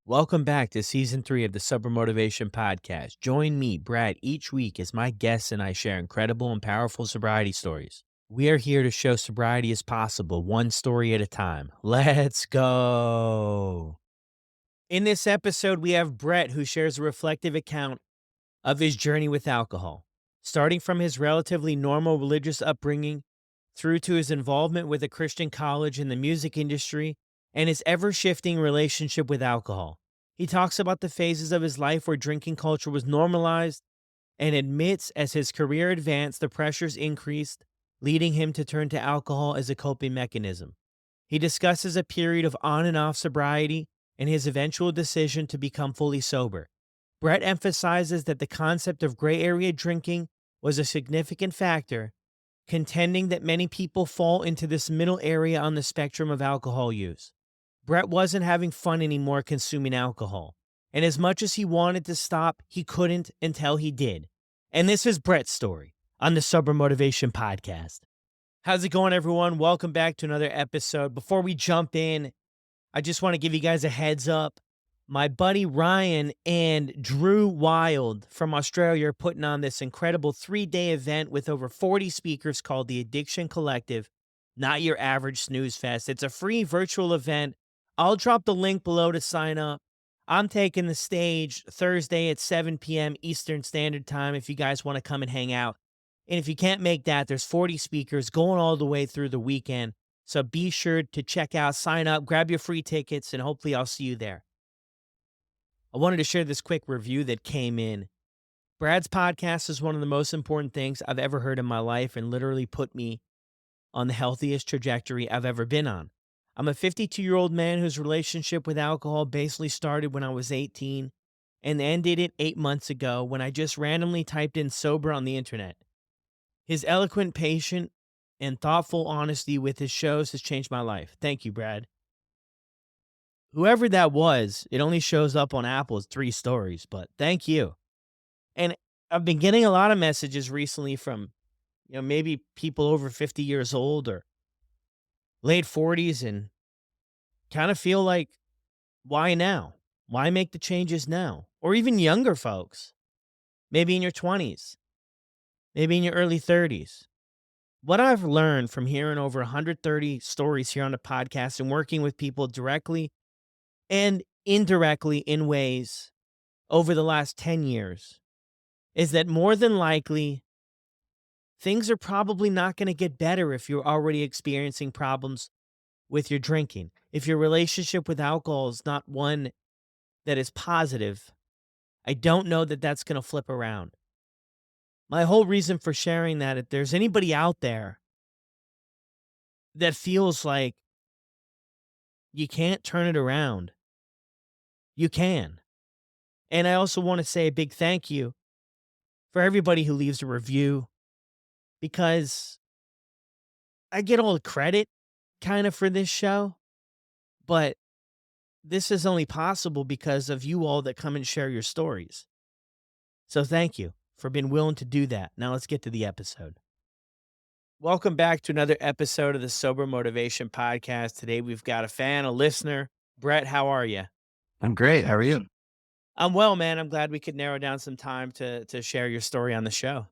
Welcome back to season 3 of the Sober Motivation Podcast. Join me, Brad, each week as my guests and I share incredible and powerful sobriety stories. We are here to show sobriety is possible, one story at a time. Let's go. In this episode, we have Brett, who shares a reflective account of his journey with alcohol, starting from his relatively normal religious upbringing through to his involvement with a Christian college in the music industry and his ever-shifting relationship with alcohol. He talks about the phases of his life where drinking culture was normalized and admits as his career advanced, the pressures increased, leading him to turn to alcohol as a coping mechanism. He discusses a period of on and off sobriety and his eventual decision to become fully sober. Brett emphasizes that the concept of gray area drinking was a significant factor, contending that many people fall into this middle area on the spectrum of alcohol use. Brett wasn't having fun anymore consuming alcohol, and as much as he wanted to stop, he couldn't until he did. And this is Brett's story on the Sober Motivation Podcast. How's it going, everyone? Welcome back to another episode. Before we jump in, I just want to give you guys a heads up. My buddy Ryan and Drew Wild from Australia are putting on this incredible 3-day event with over 40 speakers called the Addiction Collective, Not Your Average Snooze Fest. It's a free virtual event. I'll drop the link below to sign up. I'm taking the stage Thursday at 7 p.m. Eastern Standard Time if you guys want to come and hang out. And if you can't make that, there's 40 speakers going all the way through the weekend. So be sure to check out, sign up, grab your free tickets, and hopefully I'll see you there. I wanted to share this quick review that came in. Brad's podcast is one of the most important things I've ever heard in my life and literally put me on the healthiest trajectory I've ever been on. I'm a 52-year-old man whose relationship with alcohol basically started when I was 18 and ended it 8 months ago when I just randomly typed in sober on the internet. His eloquent, patient, and thoughtful honesty with his shows has changed my life. Thank you, Brad. Whoever that was, it only shows up on Apple as 3 stories, but thank you. And I've been getting a lot of messages recently from, maybe people over 50 years old or late 40s and kind of feel like, why now? Why make the changes now? Or even younger folks, maybe in your 20s, maybe in your early 30s. What I've learned from hearing over 130 stories here on the podcast and working with people directly and indirectly in ways over the last 10 years is that more than likely, things are probably not going to get better if you're already experiencing problems with your drinking. If your relationship with alcohol is not one that is positive, I don't know that that's going to flip around. My whole reason for sharing that, if there's anybody out there that feels like you can't turn it around, you can. And I also want to say a big thank you for everybody who leaves a review, because I get all the credit kind of for this show, but this is only possible because of you all that come and share your stories. So thank you for being willing to do that. Now let's get to the episode. Welcome back to another episode of the Sober Motivation Podcast. Today we've got a fan, a listener. Brett, how are you? I'm great. How are you? I'm well, man. I'm glad we could narrow down some time to share your story on the show.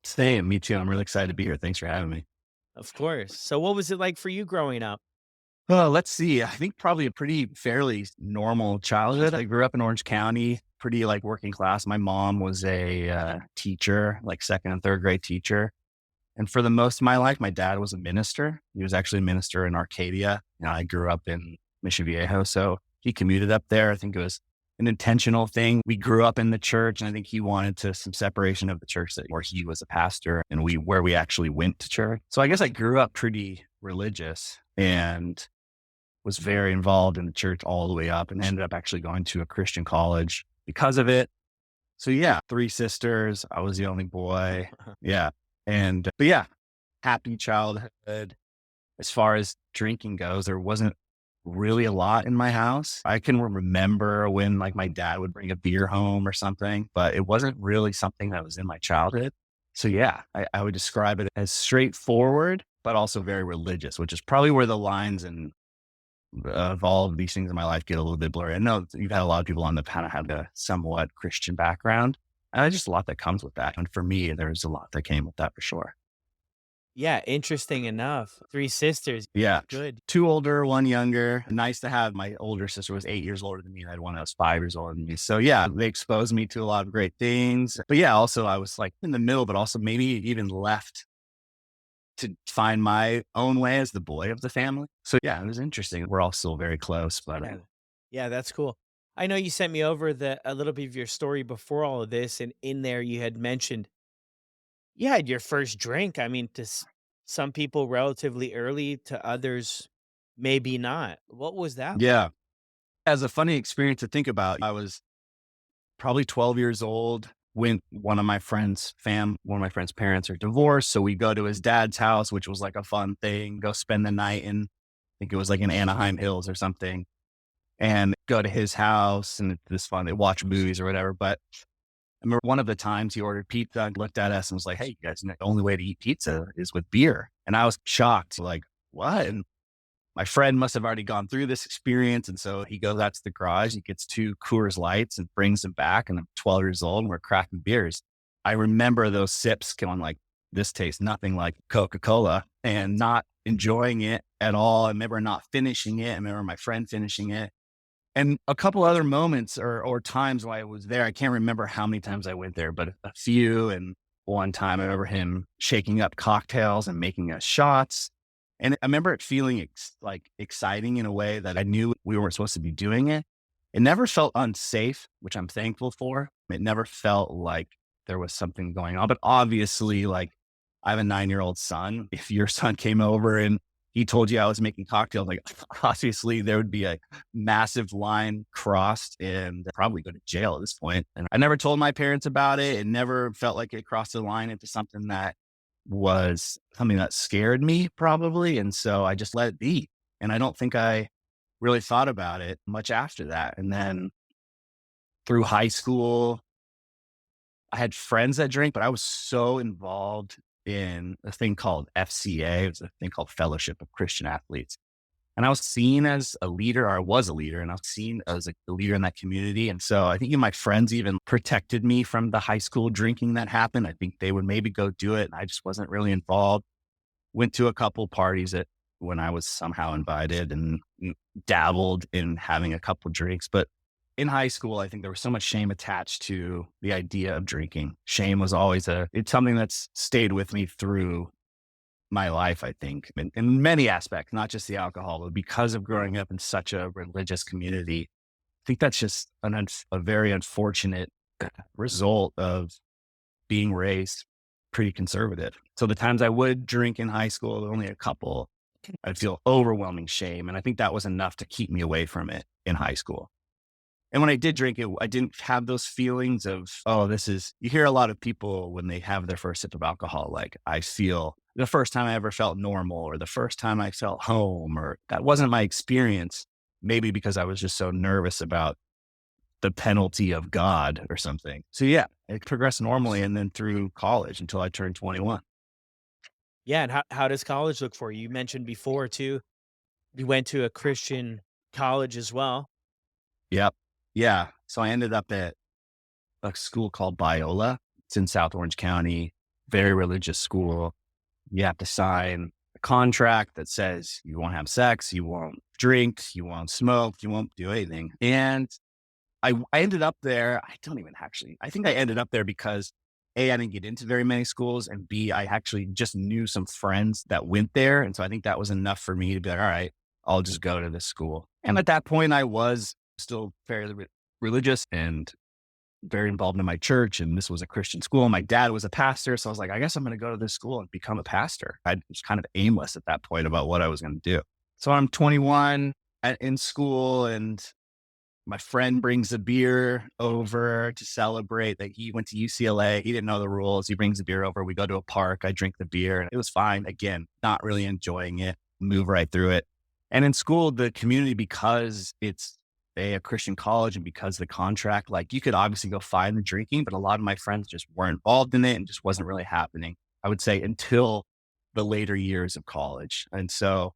Same. Me too. I'm really excited to be here. Thanks for having me. Of course. So what was it like for you growing up? Let's see. I think probably a pretty fairly normal childhood. I grew up in Orange County, pretty like working class. My mom was a teacher, like second and third grade teacher. And for the most of my life, my dad was a minister. He was actually a minister in Arcadia. I grew up in Mission Viejo, so he commuted up there. I think it was an intentional thing. We grew up in the church, and I think he wanted some separation of the church where he was a pastor and where we actually went to church. So I guess I grew up pretty religious and was very involved in the church all the way up, and ended up actually going to a Christian college because of it. So yeah, 3 sisters. I was the only boy. Yeah. But yeah, happy childhood. As far as drinking goes, there wasn't really a lot in my house. I can remember when like my dad would bring a beer home or something, but it wasn't really something that was in my childhood. So yeah, I would describe it as straightforward, but also very religious, which is probably where the lines in of all of these things in my life get a little bit blurry. I know you've had a lot of people on that kind of have a somewhat Christian background. And there's just a lot that comes with that. And for me, there's a lot that came with that for sure. Yeah, interesting enough. 3 sisters. Yeah. Good. Two older, one younger. Nice to have my older sister was 8 years older than me. And I had one that was 5 years older than me. So yeah, they exposed me to a lot of great things. But yeah, also I was like in the middle, but also maybe even left to find my own way as the boy of the family. So yeah, it was interesting. We're all still very close, but Yeah. Yeah, that's cool. I know you sent me over a little bit of your story before all of this, and in there you had mentioned you had your first drink. I mean, some people relatively early, to others maybe not. What was that like? yeah, as a funny experience to think about, I was probably 12 years old when one of my friend's parents are divorced. So we go to his dad's house, which was like a fun thing, go spend the night in, I think it was like in Anaheim Hills or something, and go to his house. And it's this fun. They watch movies or whatever. But I remember one of the times he ordered pizza and looked at us and was like, "Hey, you guys, the only way to eat pizza is with beer." And I was shocked, like, what? And my friend must have already gone through this experience. And so he goes out to the garage, he gets two Coors Lights and brings them back. And I'm 12 years old and we're cracking beers. I remember those sips going like, this tastes nothing like Coca-Cola, and not enjoying it at all. I remember not finishing it. I remember my friend finishing it. And a couple other moments or times while I was there, I can't remember how many times I went there, but a few. And one time I remember him shaking up cocktails and making us shots. And I remember it feeling like exciting in a way that I knew we weren't supposed to be doing it. It never felt unsafe, which I'm thankful for. It never felt like there was something going on. But obviously, like, I have a 9-year-old son. If your son came over and he told you I was making cocktails, like, obviously there would be a massive line crossed and probably go to jail at this point. And I never told my parents about it. It never felt like it crossed the line into something that was something that scared me probably. And so I just let it be. And I don't think I really thought about it much after that. And then through high school, I had friends that drank, but I was so involved in a thing called FCA. It was a thing called Fellowship of Christian Athletes. And I was seen as a leader, or I was a leader, and I was seen as a leader in that community. And so I think my friends even protected me from the high school drinking that happened. I think they would maybe go do it. And I just wasn't really involved. Went to a couple parties when I was somehow invited and dabbled in having a couple drinks. But in high school, I think there was so much shame attached to the idea of drinking. Shame was always it's something that's stayed with me through my life, I think, in many aspects, not just the alcohol, but because of growing up in such a religious community. I think that's just a very unfortunate result of being raised pretty conservative. So the times I would drink in high school, only a couple, I'd feel overwhelming shame. And I think that was enough to keep me away from it in high school. And when I did drink it, I didn't have those feelings of, oh, you hear a lot of people when they have their first sip of alcohol, like, I feel the first time I ever felt normal, or the first time I felt home, or that wasn't my experience. Maybe because I was just so nervous about the penalty of God or something. So yeah, it progressed normally. And then through college until I turned 21. Yeah, and how does college look for you? You mentioned before too, you went to a Christian college as well. Yep. Yeah. So I ended up at a school called Biola. It's in South Orange County, very religious school. You have to sign a contract that says you won't have sex, you won't drink, you won't smoke, you won't do anything. And I ended up there. I think I ended up there because A, I didn't get into very many schools, and B, I actually just knew some friends that went there. And so I think that was enough for me to be like, all right, I'll just go to this school. And at that point, I was still fairly religious and very involved in my church. And this was a Christian school. My dad was a pastor. So I was like, I guess I'm going to go to this school and become a pastor. I was kind of aimless at that point about what I was going to do. So I'm 21 in school, and my friend brings a beer over to celebrate that he went to UCLA. He didn't know the rules. He brings a beer over. We go to a park. I drink the beer, and it was fine. Again, not really enjoying it, move right through it. And in school, the community, because it's a Christian college and because the contract, like, you could obviously go find the drinking, but a lot of my friends just weren't involved in it and just wasn't really happening, I would say, until the later years of college. And so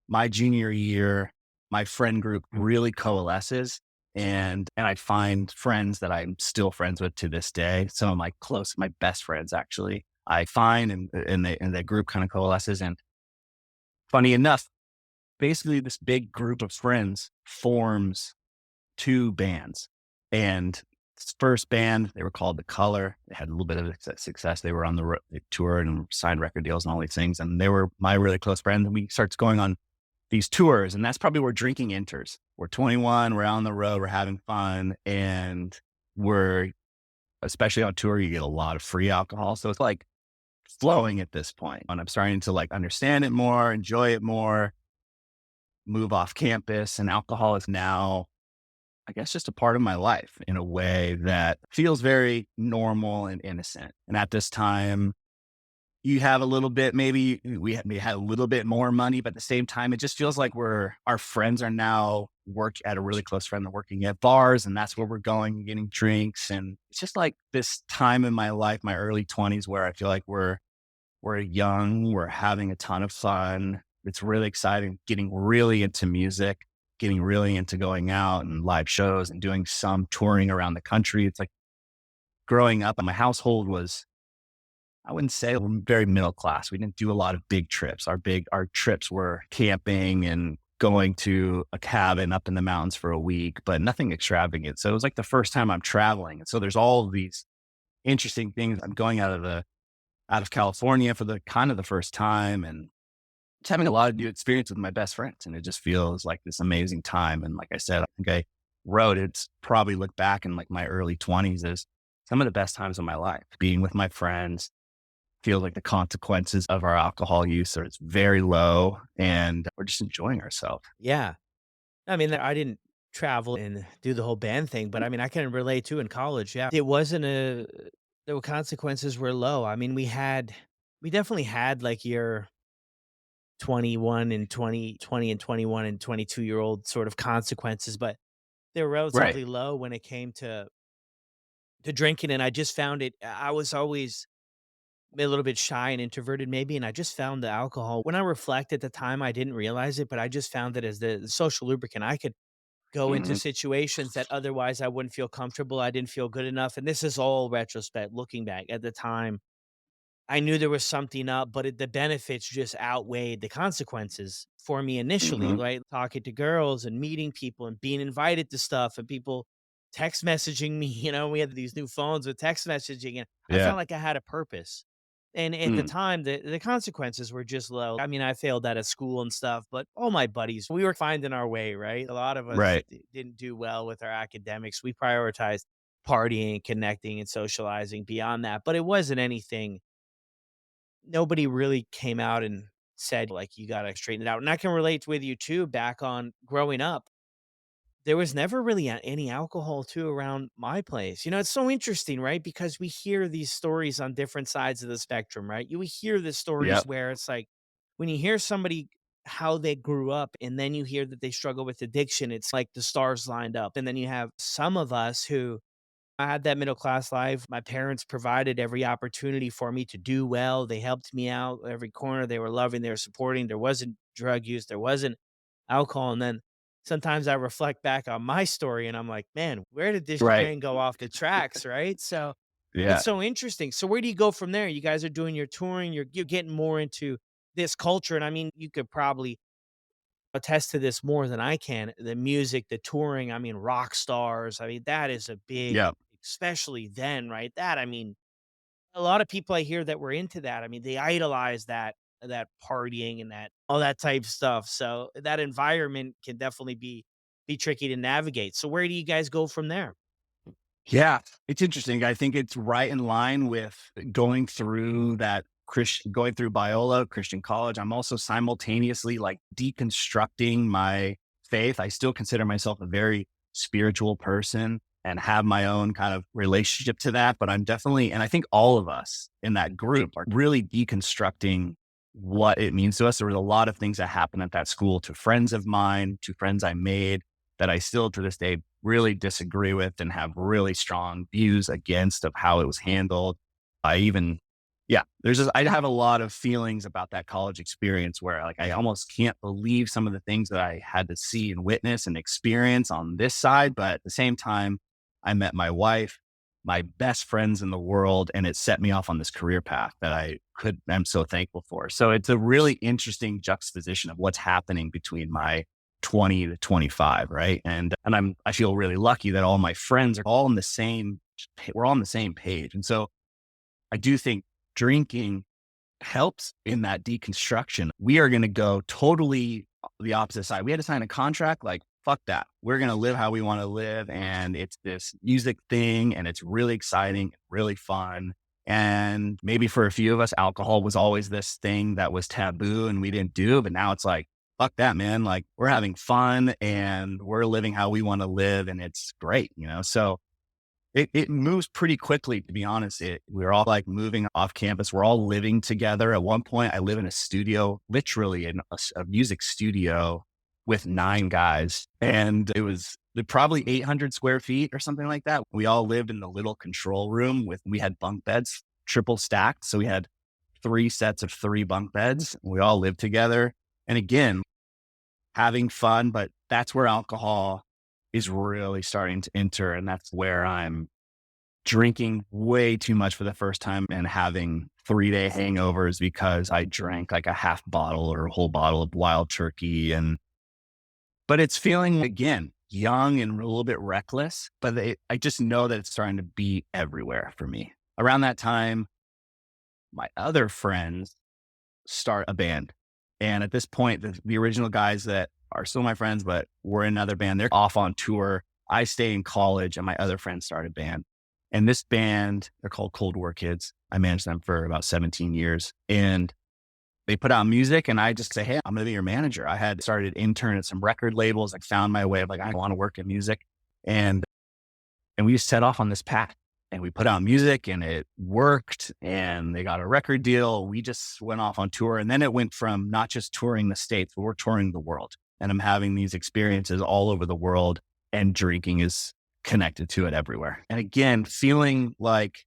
my junior year, my friend group really coalesces and I find friends that I'm still friends with to this day. Some of my best friends actually, I find and the group kind of coalesces. And funny enough, basically this big group of friends forms two bands. And this first band, they were called The Color. They had a little bit of success. They were on the tour and signed record deals and all these things. And they were my really close friends. And we started going on these tours. And that's probably where drinking enters. We're 21, we're out on the road, we're having fun. And we're, especially on tour, you get a lot of free alcohol. So it's like flowing at this point. And I'm starting to like understand it more, enjoy it more, move off campus. And alcohol is now, I guess, just a part of my life in a way that feels very normal and innocent. And at this time, you have a little bit, maybe we had a little bit more money, but at the same time, it just feels like our friends are now at a really close friend, are working at bars, and that's where we're going and getting drinks. And it's just like this time in my life, my early 20s, where I feel like we're young, we're having a ton of fun. It's really exciting, getting really into music, getting really into going out and live shows and doing some touring around the country. It's like growing up, my household was, I wouldn't say we're very middle class. We didn't do a lot of big trips. Our trips were camping and going to a cabin up in the mountains for a week, but nothing extravagant. So it was like the first time I'm traveling. And so there's all of these interesting things. I'm going out of California for the kind of the first time and just having a lot of new experience with my best friends. And it just feels like this amazing time. And like I said, I think I wrote it's probably look back in like my early 20s as some of the best times of my life, being with my friends. Feel like the consequences of our alcohol use are it's very low and we're just enjoying ourselves. Yeah. I mean, I didn't travel and do the whole band thing, but I mean, I can relate to in college. Yeah. It wasn't the consequences were low. I mean, we definitely had like your 21 and 20 and 21 and 22-year-old sort of consequences, but they were Right. relatively low when it came to drinking. And I just found I was always a little bit shy and introverted maybe, and I just found the alcohol when I reflect at the time, I didn't realize it, but I just found it as the social lubricant. I could go into Hmm. situations that otherwise I wouldn't feel comfortable, I didn't feel good enough, and this is all retrospect, looking back. At the time, I knew there was something up, but the benefits just outweighed the consequences for me initially, Hmm. right? Talking to girls and meeting people and being invited to stuff and people text messaging me, we had these new phones with text messaging, and I Yeah. felt like I had a purpose. And at the Mm. time, the consequences were just low. I mean, I failed out of school and stuff, but all my buddies, we were finding our way, right? A lot of us Right. didn't do well with our academics. We prioritized partying, connecting, and socializing beyond that, but it wasn't anything. Nobody really came out and said, like, you got to straighten it out. And I can relate with you too, back on growing up. There was never really any alcohol too around my place. It's so interesting, right? Because we hear these stories on different sides of the spectrum, right? We hear the stories Yep. where it's like when you hear somebody how they grew up and then you hear that they struggle with addiction, it's like the stars lined up. And then you have some of us who I had that middle class life. My parents provided every opportunity for me to do well. They helped me out every corner. They were loving, they were supporting. There wasn't drug use, there wasn't alcohol. And then sometimes I reflect back on my story and I'm like, man, where did this Right. train go off the tracks? Right. So it's Yeah. so interesting. So where do you go from there? You guys are doing your touring, you're getting more into this culture. And I mean, you could probably attest to this more than I can. The music, the touring, I mean, rock stars. I mean, that is a big, Yep. especially then, right? That I mean, a lot of people I hear that were into that. I mean, they idolize that partying and that all that type of stuff. So that environment can definitely be tricky to navigate. So where do you guys go from there? Yeah, it's interesting. I think it's right in line with going through Biola, Christian college. I'm also simultaneously like deconstructing my faith. I still consider myself a very spiritual person and have my own kind of relationship to that. But I'm definitely, and I think all of us in that group are really deconstructing what it means to us. There was a lot of things that happened at that school to friends of mine, to friends I made that I still to this day really disagree with and have really strong views against of how it was handled. I even Yeah, there's just I have a lot of feelings about that college experience where, like, I almost can't believe some of the things that I had to see and witness and experience on this side, but at the same time, I met my wife, my best friends in the world, and it set me off on this career path that I'm so thankful for. So it's a really interesting juxtaposition of what's happening between my 20 to 25, right? And I feel really lucky that all my friends are all in the same we're all on the same page. And so I do think drinking helps in that deconstruction. We are going to go totally the opposite side. We had to sign a contract like, fuck that. We're going to live how we want to live. And it's this music thing and it's really exciting, really fun. And maybe for a few of us, alcohol was always this thing that was taboo and we didn't do. But now it's like, fuck that, man. Like we're having fun and we're living how we want to live. And it's great, you know? So it moves pretty quickly, to be honest. We're all like moving off campus. We're all living together. At one point, I live in a studio, literally in a music studio with 9 guys. And it was probably 800 square feet or something like that. We all lived in the little control room we had bunk beds, triple stacked. So we had 3 sets of 3 bunk beds. We all lived together. And again, having fun, but that's where alcohol is really starting to enter. And that's where I'm drinking way too much for the first time and having 3-day hangovers because I drank like a half bottle or a whole bottle of wild turkey. But it's feeling again, young and a little bit reckless, but I just know that it's starting to be everywhere for me. Around that time, my other friends start a band. And at this point, the original guys that are still my friends, but we're in another band, they're off on tour. I stay in college and my other friends start a band. And this band, they're called Cold War Kids. I managed them for about 17 years. And they put out music and I just say, hey, I'm going to be your manager. I had started intern at some record labels. I found my way of like, I want to work in music. And we just set off on this path and we put out music and it worked and they got a record deal. We just went off on tour. And then it went from not just touring the States, but we're touring the world. And I'm having these experiences all over the world and drinking is connected to it everywhere. And again, feeling like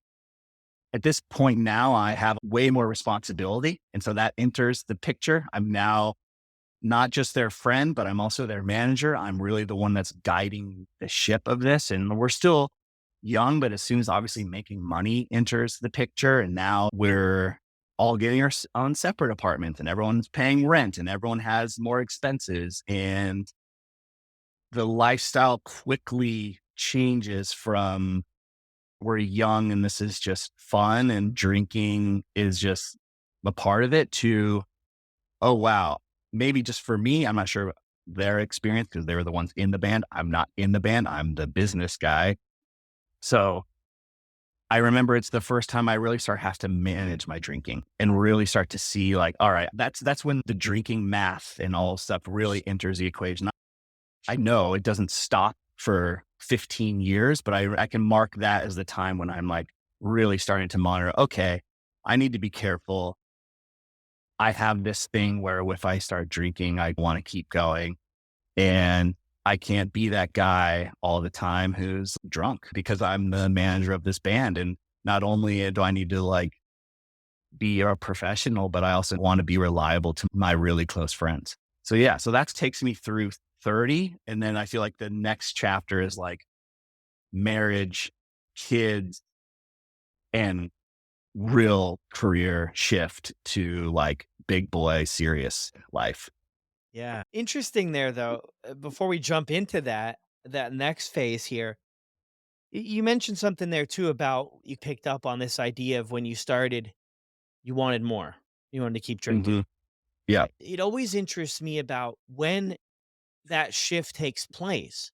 at this point now I have way more responsibility. And so that enters the picture. I'm now not just their friend, but I'm also their manager. I'm really the one that's guiding the ship of this. And we're still young, but as soon as obviously making money enters the picture, and now we're all getting our own separate apartments and everyone's paying rent and everyone has more expenses. And the lifestyle quickly changes from we're young and this is just fun and drinking is just a part of it to, oh, wow, maybe just for me, I'm not sure their experience because they were the ones in the band. I'm not in the band. I'm the business guy. So I remember it's the first time I really have to manage my drinking and really start to see like, all right, that's when the drinking math and all stuff really enters the equation. I know it doesn't stop for 15 years, but I can mark that as the time when I'm like really starting to monitor, okay, I need to be careful. I have this thing where if I start drinking, I want to keep going. And I can't be that guy all the time who's drunk because I'm the manager of this band. And not only do I need to like be a professional, but I also want to be reliable to my really close friends. So yeah, so that takes me through 30. And then I feel like the next chapter is like marriage, kids, and real career shift to like big boy, serious life. Yeah. Interesting there though. Before we jump into that next phase here, you mentioned something there too about you picked up on this idea of when you started, you wanted more. You wanted to keep drinking. Hmm. Yeah. It always interests me about when that shift takes place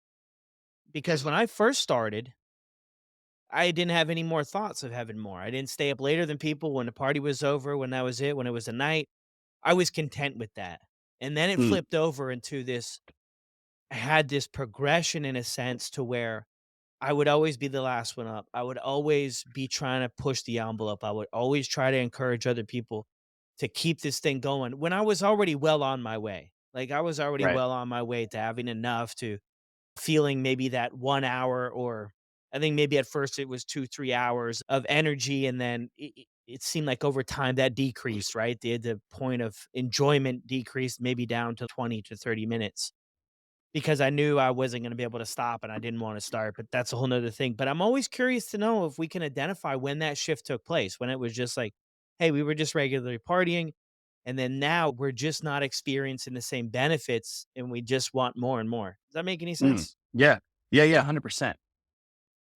because when I first started, I didn't have any more thoughts of having more. I didn't stay up later than people when the party was over, when that was it, when it was a night. I was content with that. And then it Mm, flipped over into this I had this progression in a sense to where I would always be the last one up. I would always be trying to push the envelope. I would always try to encourage other people to keep this thing going when I was already well on my way. Like I was already right. well on my way to having enough to feeling maybe that 1 hour or I think maybe at first it was 2, 3 hours of energy. And then it seemed like over time that decreased, right? The point of enjoyment decreased maybe down to 20 to 30 minutes because I knew I wasn't going to be able to stop and I didn't want to start, but that's a whole nother thing. But I'm always curious to know if we can identify when that shift took place, when it was just like, hey, we were just regularly partying. And then now we're just not experiencing the same benefits and we just want more and more. Does that make any Mm. sense? Yeah. Yeah. Yeah. 100%.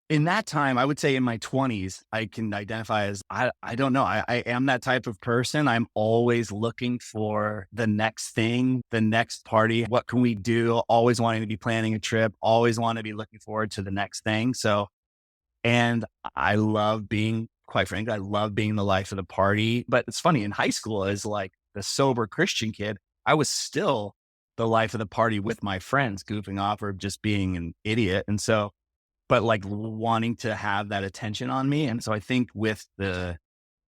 In that time, I would say in my 20s, I can identify as I don't know. I am that type of person. I'm always looking for the next thing, the next party. What can we do? Always wanting to be planning a trip, always want to be looking forward to the next thing. So, and I love being, quite frankly, I love being the life of the party. But it's funny, in high school, as like the sober Christian kid, I was still the life of the party with my friends, goofing off or just being an idiot. And so, but like wanting to have that attention on me. And so I think with the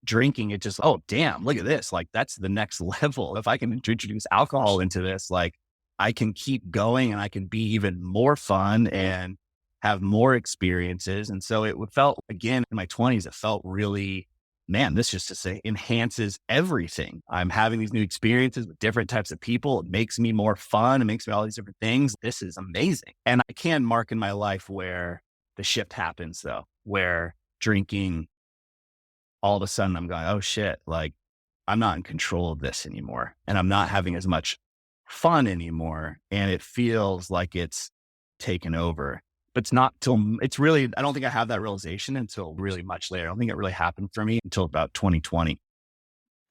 drinking, it just, oh, damn, look at this. Like that's the next level. If I can introduce alcohol into this, like I can keep going and I can be even more fun and have more experiences. And so it felt, again, in my 20s, it felt really, man, this just to say enhances everything. I'm having these new experiences with different types of people. It makes me more fun. It makes me all these different things. This is amazing. And I can mark in my life where the shift happens though, where drinking, all of a sudden I'm going, oh shit, like I'm not in control of this anymore. And I'm not having as much fun anymore. And it feels like it's taken over. But it's not till it's really, I don't think I have that realization until really much later. I don't think it really happened for me until about 2020.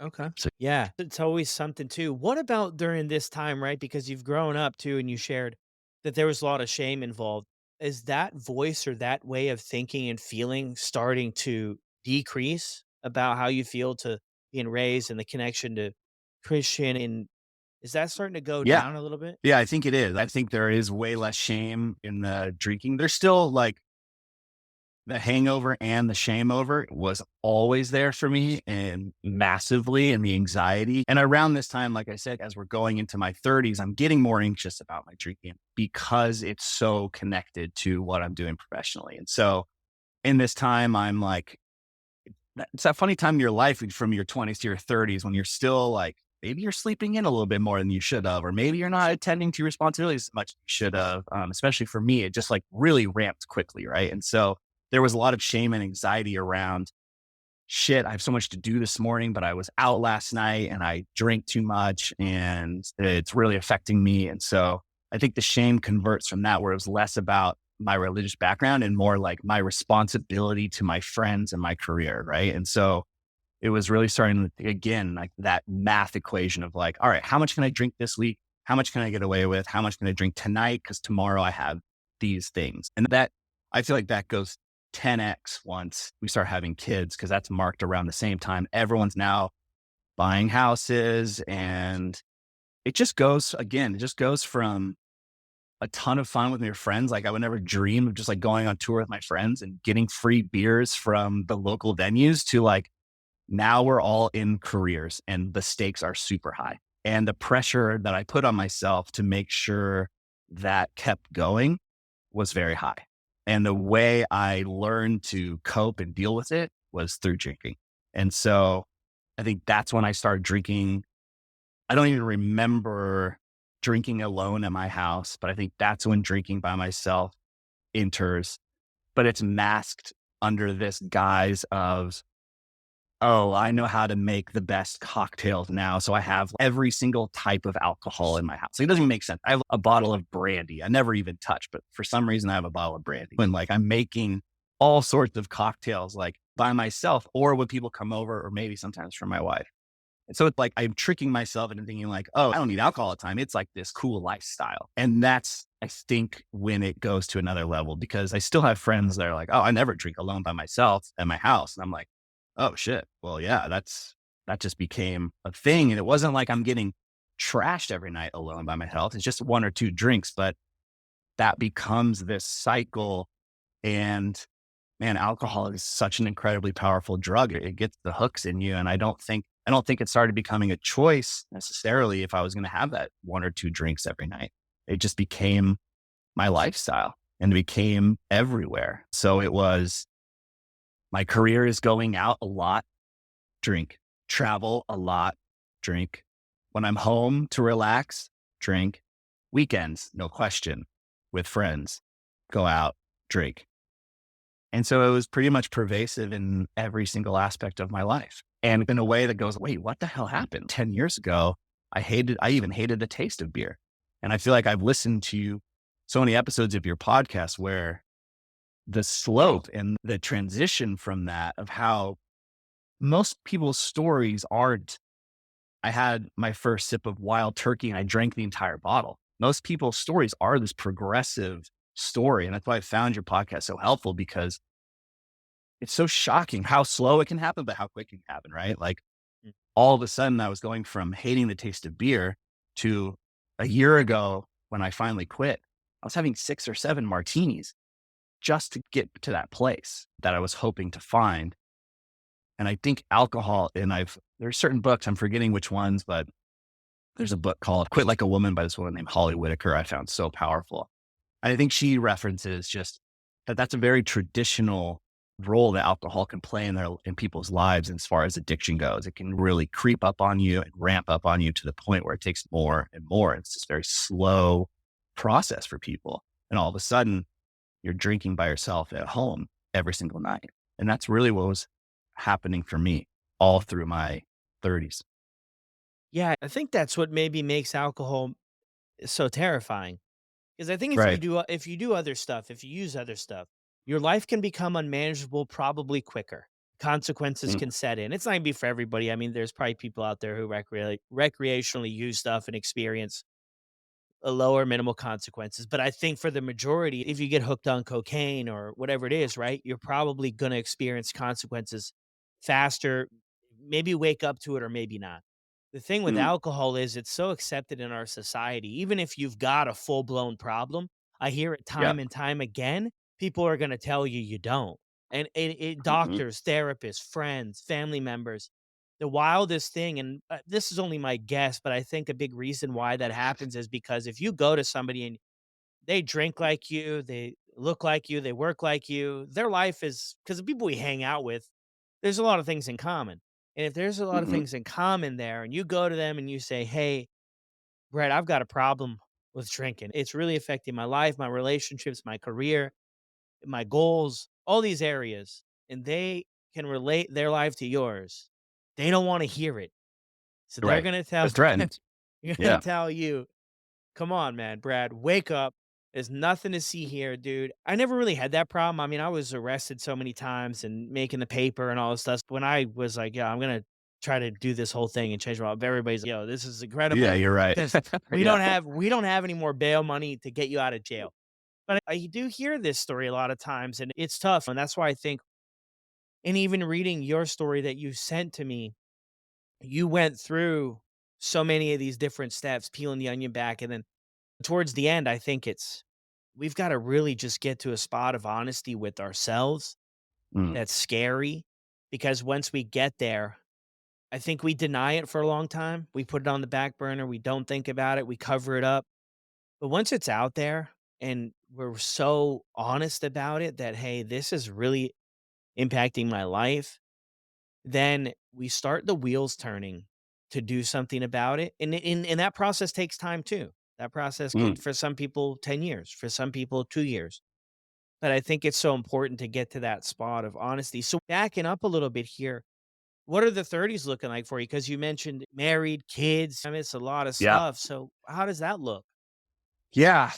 Okay. So Yeah, it's always something too. What about during this time, right? Because you've grown up too, and you shared that there was a lot of shame involved. Is that voice or that way of thinking and feeling starting to decrease about how you feel to being raised and the connection to Christian? And is that starting to go yeah, down a little bit? yeah, I think it is. I think there is way less shame in the drinking. There's still like the hangover and the shame over was always there for me and massively, and the anxiety. And around this time, like I said, as we're going into my 30s, I'm getting more anxious about my drinking because it's so connected to what I'm doing professionally. And so in this time, I'm like, it's that funny time in your life from your 20s to your 30s when you're still like, maybe you're sleeping in a little bit more than you should have, or maybe you're not attending to your responsibilities as much as you should have. Especially for me, it just like really ramped quickly. Right. And so there was a lot of shame and anxiety around shit. I have so much to do this morning, but I was out last night and I drank too much and it's really affecting me. And so I think the shame converts from that, where it was less about my religious background and more like my responsibility to my friends and my career. Right. And so it was really starting to, again, like that math equation of like, all right, how much can I drink this week? How much can I get away with? How much can I drink tonight? Because tomorrow I have these things. And that, I feel like that goes 10x once we start having kids, because that's marked around the same time. Everyone's now buying houses, and it just goes, again, it just goes from a ton of fun with your friends. Like I would never dream of just like going on tour with my friends and getting free beers from the local venues to like, now we're all in careers and the stakes are super high. And the pressure that I put on myself to make sure that kept going was very high. And the way I learned to cope and deal with it was through drinking. And so I think that's when I started drinking. I don't even remember drinking alone at my house, but I think that's when drinking by myself enters, but it's masked under this guise of, oh, I know how to make the best cocktails now. So I have every single type of alcohol in my house. It doesn't even make sense. I have a bottle of brandy I never even touched, but for some reason I have a bottle of brandy. When like I'm making all sorts of cocktails like by myself, or when people come over, or maybe sometimes for my wife. And so it's like I'm tricking myself into thinking like, oh, I don't need alcohol all the time. It's like this cool lifestyle. And that's, I think, when it goes to another level, because I still have friends that are like, oh, I never drink alone by myself at my house. And I'm like, oh shit. Well, yeah, that just became a thing. And it wasn't like I'm getting trashed every night alone by myself. It's just one or two drinks, but that becomes this cycle. And man, alcohol is such an incredibly powerful drug. It gets the hooks in you. And I don't think it started becoming a choice necessarily if I was going to have that one or two drinks every night. It just became my lifestyle and it became everywhere. So it was, my career is going out a lot. drink. Travel a lot, drink. When I'm home to relax, drink. Weekends, no question, with friends, go out, drink. And so it was pretty much pervasive in every single aspect of my life. And in a way that goes, wait, what the hell happened? 10 years ago, I even hated the taste of beer. And I feel like I've listened to so many episodes of your podcast where the slope and the transition from that of how most people's stories aren't, I had my first sip of wild turkey and I drank the entire bottle. Most people's stories are this progressive story. And that's why I found your podcast so helpful, because it's so shocking how slow it can happen, but how quick it can happen, right? Like Mm. all of a sudden I was going from hating the taste of beer to a year ago when I finally quit, I was having 6 or 7 martinis just to get to that place that I was hoping to find. And I think alcohol, and there's certain books, I'm forgetting which ones, but there's a book called Quit Like a Woman by this woman named Holly Whitaker I found so powerful. I think she references just that that's a very traditional role that alcohol can play in people's lives as far as addiction goes. It can really creep up on you and ramp up on you to the point where it takes more and more. It's this very slow process for people. And all of a sudden, you're drinking by yourself at home every single night. And that's really what was happening for me all through my 30s. Yeah, I think that's what maybe makes alcohol so terrifying. Because I think Right. if you do other stuff, if you use other stuff, your life can become unmanageable probably quicker. Consequences Mm, can set in. It's not gonna be for everybody. I mean, there's probably people out there who recreationally use stuff and experience a lower minimal consequences. But I think for the majority, if you get hooked on cocaine or whatever it is, right, you're probably gonna experience consequences faster, maybe wake up to it or maybe not. The thing with mm, alcohol is it's so accepted in our society. Even if you've got a full-blown problem, I hear it yeah. time and time again, people are gonna tell you you don't. And it Mhm, doctors, therapists, friends, family members, the wildest thing, and this is only my guess, but I think a big reason why that happens is because if you go to somebody and they drink like you, they look like you, they work like you, their life is because the people we hang out with, there's a lot of things in common. And if there's a lot of mhm, things in common there, and you go to them and you say, "Hey, Brett, I've got a problem with drinking. It's really affecting my life, my relationships, my career, my goals, all these areas," and they can relate their life to yours. They don't want to hear it. So they're right. gonna They're tell threatened. you're gonna Yeah. tell you, "Come on, man, Brad, wake up. There's nothing to see here, dude." I never really had that problem. I mean, I was arrested so many times and making the paper and all this stuff. When I was like, "Yeah, I'm gonna try to do this whole thing and change my life," everybody's like, "Yo, this is Yeah, incredible you're right. because Yeah. we don't have any more bail money to get you out of jail." But I do hear this story a lot of times, and it's tough, and that's why I think, and even reading your story that you sent to me, you went through so many of these different steps, peeling the onion back, and then towards the end, I think it's we've gotta really just get to a spot of honesty with ourselves. Mm, That's scary because once we get there, I think we deny it for a long time. We put it on the back burner, we don't think about it, we cover it up. But once it's out there and we're so honest about it that, "Hey, this is really impacting my life," then we start the wheels turning to do something about it, and that process takes time too. That process mm. could, for some people, 10 years, for some people, 2 years. But I think it's so important to get to that spot of honesty. So backing up a little bit here, what are the 30s looking like for you? Because you mentioned married, kids. I mean, it's a lot of Yeah. stuff. So how does that look? Yeah.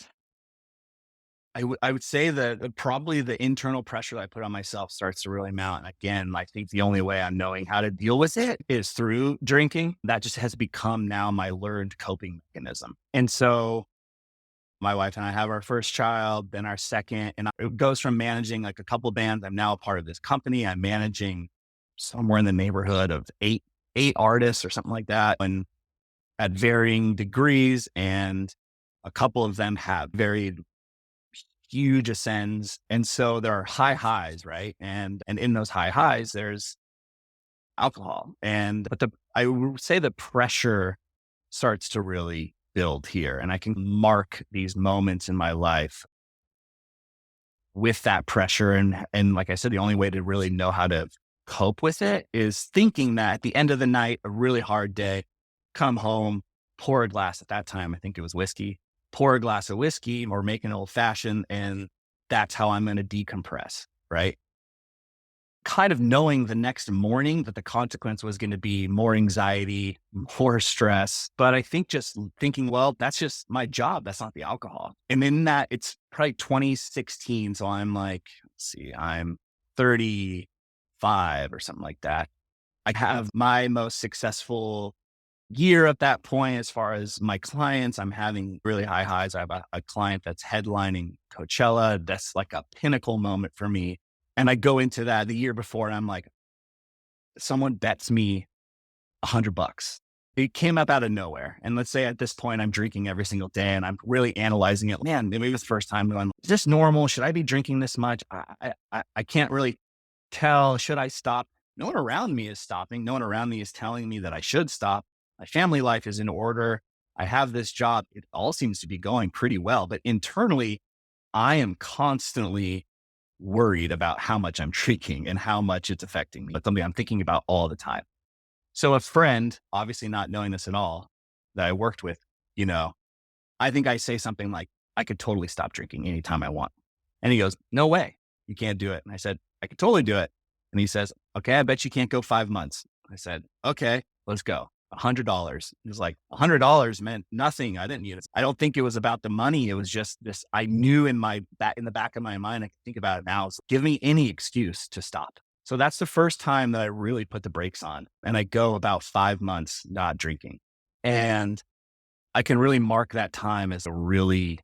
I would say that probably the internal pressure that I put on myself starts to really mount. And again, I think the only way I'm knowing how to deal with it is through drinking. That just has become now my learned coping mechanism. And so my wife and I have our first child, then our second, and it goes from managing like a couple bands. I'm now a part of this company. I'm managing somewhere in the neighborhood of eight artists or something like that, and at varying degrees. And a couple of them have very huge ascends. And so there are high highs, right? And in those high highs, there's alcohol. But I would say the pressure starts to really build here. And I can mark these moments in my life with that pressure. And like I said, the only way to really know how to cope with it is thinking that at the end of the night, a really hard day, come home, pour a glass. At that time, I think it was whiskey, pour a glass of whiskey or make an old fashioned. And that's how I'm going to decompress. Right. Kind of knowing the next morning that the consequence was going to be more anxiety, more stress. But I think just thinking, well, that's just my job. That's not the alcohol. And in that, it's probably 2016. So I'm like, let's see, I'm 35 or something like that. I have my most successful year at that point as far as my clients. I'm having really high highs. I have a client that's headlining Coachella. That's like a pinnacle moment for me. And I go into that the year before and I'm like, someone bets me $100. It came up out of nowhere. And let's say at this point, I'm drinking every single day and I'm really analyzing it. Man, maybe it was the first time going, is this normal? Should I be drinking this much? I can't really tell. Should I stop? No one around me is stopping. No one around me is telling me that I should stop. My family life is in order. I have this job. It all seems to be going pretty well. But internally, I am constantly worried about how much I'm drinking and how much it's affecting me. But something I'm thinking about all the time. So a friend, obviously not knowing this at all, that I worked with, I think I say something like, I could totally stop drinking anytime I want. And he goes, no way, you can't do it. And I said, I could totally do it. And he says, okay, I bet you can't go 5 months. I said, okay, let's go. $100. It was like $100 meant nothing. I didn't need it. I don't think it was about the money. It was just this. I knew in the back of my mind, I can think about it now. Give me any excuse to stop. So that's the first time that I really put the brakes on. And I go about 5 months not drinking. And I can really mark that time as a really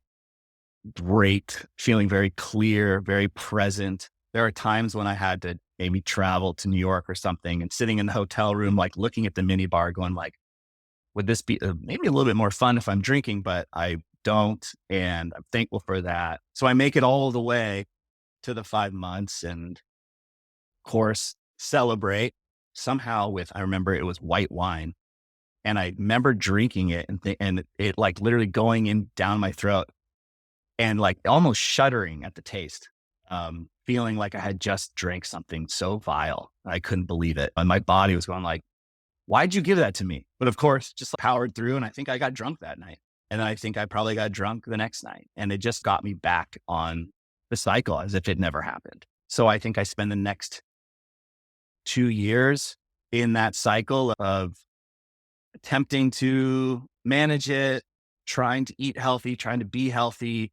great, feeling very clear, very present. There are times when I had to maybe travel to New York or something and sitting in the hotel room, like looking at the mini bar going like, would this be maybe a little bit more fun if I'm drinking, but I don't. And I'm thankful for that. So I make it all the way to the 5 months and of course celebrate somehow with, I remember it was white wine. And I remember drinking it and it like literally going in down my throat and like almost shuddering at the taste. Feeling like I had just drank something so vile. I couldn't believe it. And my body was going like, why'd you give that to me? But of course, just powered through. And I think I got drunk that night. And I think I probably got drunk the next night. And it just got me back on the cycle as if it never happened. So I think I spend the next 2 years in that cycle of attempting to manage it, trying to eat healthy, trying to be healthy,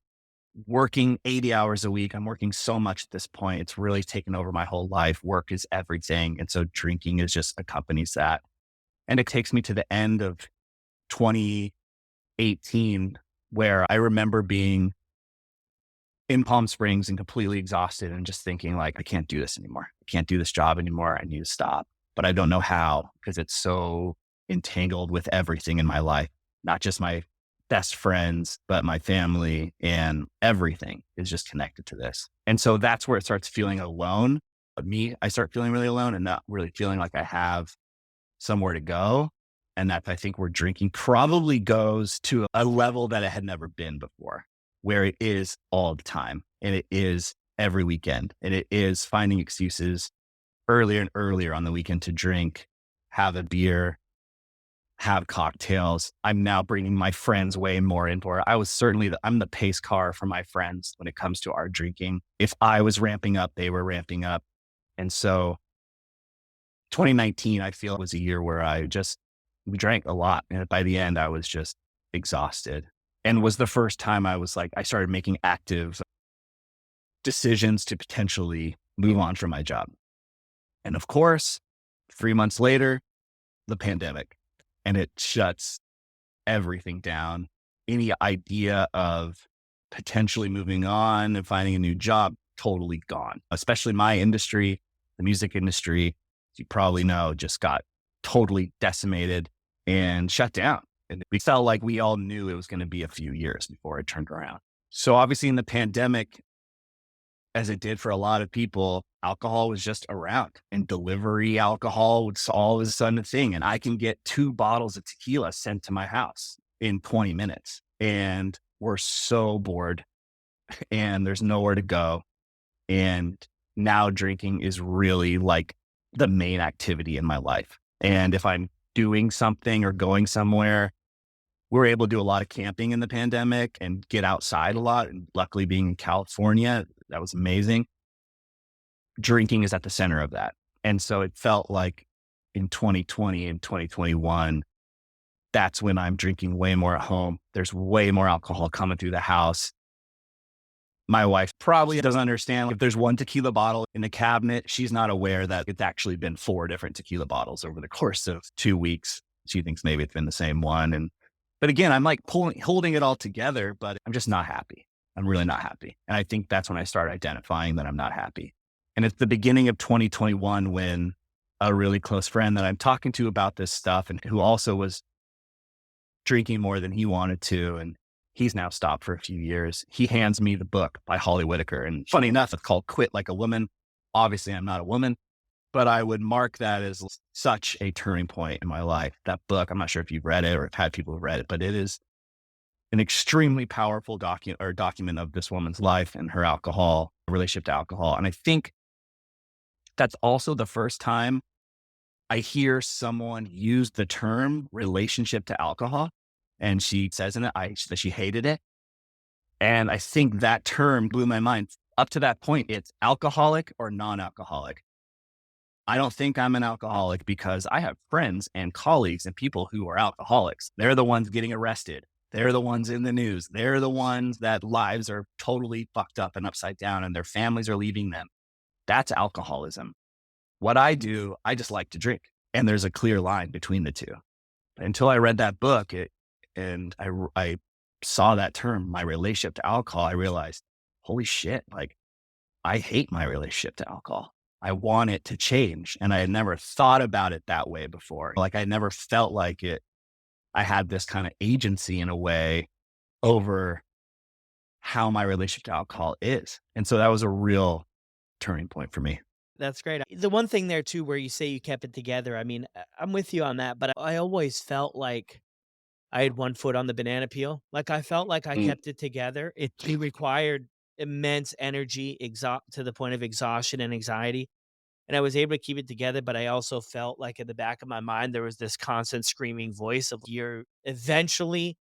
working 80 hours a week. I'm working so much at this point. It's really taken over my whole life. Work is everything. And so drinking is just accompanies that. And it takes me to the end of 2018, where I remember being in Palm Springs and completely exhausted and just thinking like, I can't do this anymore. I can't do this job anymore. I need to stop, but I don't know how because it's so entangled with everything in my life, not just my best friends, but my family and everything is just connected to this. And so that's where it starts feeling alone. I start feeling really alone and not really feeling like I have somewhere to go. And that I think where drinking probably goes to a level that it had never been before, where it is all the time and it is every weekend and it is finding excuses earlier and earlier on the weekend to drink, have a beer, have cocktails. I'm now bringing my friends way more into it. I'm the pace car for my friends when it comes to our drinking. If I was ramping up, they were ramping up. And so 2019, I feel was a year where we drank a lot. And by the end, I was just exhausted and was the first time I started making active decisions to potentially move on from my job. And of course, 3 months later, the pandemic. And it shuts everything down. Any idea of potentially moving on and finding a new job, totally gone. Especially my industry, the music industry, as you probably know, just got totally decimated and shut down. And we felt like we all knew it was going to be a few years before it turned around. So obviously in the pandemic, as it did for a lot of people, alcohol was just around and delivery alcohol was all of a sudden a thing. And I can get 2 bottles of tequila sent to my house in 20 minutes. And we're so bored and there's nowhere to go. And now drinking is really like the main activity in my life. And if I'm doing something or going somewhere, we were able to do a lot of camping in the pandemic and get outside a lot. And luckily, being in California, that was amazing. Drinking is at the center of that. And so it felt like in 2020 and 2021, that's when I'm drinking way more at home. There's way more alcohol coming through the house. My wife probably doesn't understand. If there's one tequila bottle in the cabinet, she's not aware that it's actually been 4 different tequila bottles over the course of 2 weeks. She thinks maybe it's been the same one. But again, I'm like holding it all together, but I'm just not happy. I'm really not happy. And I think that's when I start identifying that I'm not happy. And it's the beginning of 2021 when a really close friend that I'm talking to about this stuff and who also was drinking more than he wanted to, and he's now stopped for a few years. He hands me the book by Holly Whitaker. And funny enough, it's called Quit Like a Woman. Obviously, I'm not a woman, but I would mark that as such a turning point in my life. That book, I'm not sure if you've read it or have had people who've read it, but it is an extremely powerful document of this woman's life and her alcohol, relationship to alcohol. And I think that's also the first time I hear someone use the term relationship to alcohol. And she says in it that she hated it. And I think that term blew my mind. Up to that point, it's alcoholic or non-alcoholic. I don't think I'm an alcoholic because I have friends and colleagues and people who are alcoholics. They're the ones getting arrested. They're the ones in the news. They're the ones that lives are totally fucked up and upside down and their families are leaving them. That's alcoholism. What I do, I just like to drink. And there's a clear line between the two. Until I read that book and I saw that term, my relationship to alcohol, I realized, holy shit, like I hate my relationship to alcohol. I want it to change. And I had never thought about it that way before. Like I never felt like I had this kind of agency in a way over how my relationship to alcohol is. And so that was a real turning point for me. That's great. The one thing there too, where you say you kept it together, I mean, I'm with you on that, but I always felt like I had one foot on the banana peel. Like I felt like I Mm, kept it together. It required immense energy, to the point of exhaustion and anxiety. And I was able to keep it together, but I also felt like in the back of my mind, there was this constant screaming voice of you're eventually